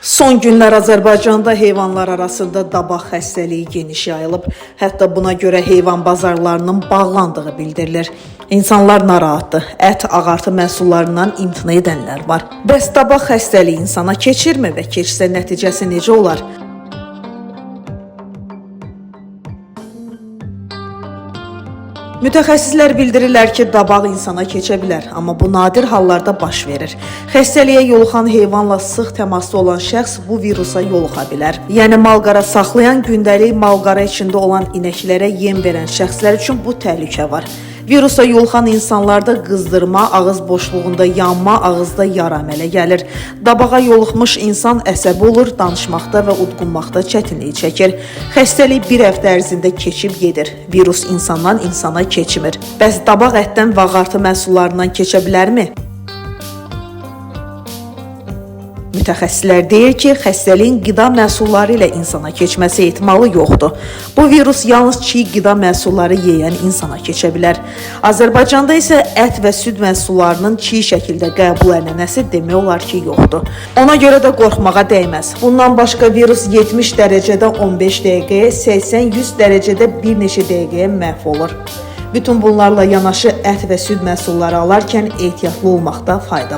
Son günlər Azərbaycanda heyvanlar arasında dabaq xəstəliyi geniş yayılıb. Hətta buna görə heyvan bazarlarının bağlandığı bildirilir. İnsanlar narahatdır. Ət, ağartı məhsullarından imtina edənlər var. Bəs dabaq xəstəliyi insana keçirmi və keçsə nəticəsi necə olar? Mütəxəssislər bildirirlər ki, dabaq insana keçə bilər, amma bu nadir hallarda baş verir. Xəstəliyə yoluxan heyvanla sıx təmasda olan şəxs bu virusa yoluxa bilər. Yəni malqara saxlayan, gündəlik malqara içində olan inəklərə yem verən şəxslər üçün bu təhlükə var. Virusa yoluxan insanlarda qızdırma, ağız boşluğunda yanma, ağızda yara əmələ gəlir. Dabağa yoluxmuş insan əsəbi olur, danışmaqda və udqunmaqda çətinlik çəkir. Xəstəlik bir həftə ərzində keçib gedir. Virus insandan insana keçmir. Bəs dabaq ətdən və ağartı məhsullarından keçə bilərmi? Mütəxəssislər deyir ki, xəstəliyin qida məhsulları ilə insana keçməsi ehtimalı yoxdur. Bu virus yalnız çiğ qida məhsulları yeyən insana keçə bilər. Azərbaycanda isə ət və süd məhsullarının çiğ şəkildə qəbul ənənəsi demək olar ki, yoxdur. Ona görə də qorxmağa dəyməz. Bundan başqa virus 70 dərəcədə 15 dəqiqəyə, 80-100 dərəcədə bir neçə dəqiqəyə məhv olur. Bütün bunlarla yanaşı ət və süd məhsulları alarkən ehtiyatlı olmaqda fayda var.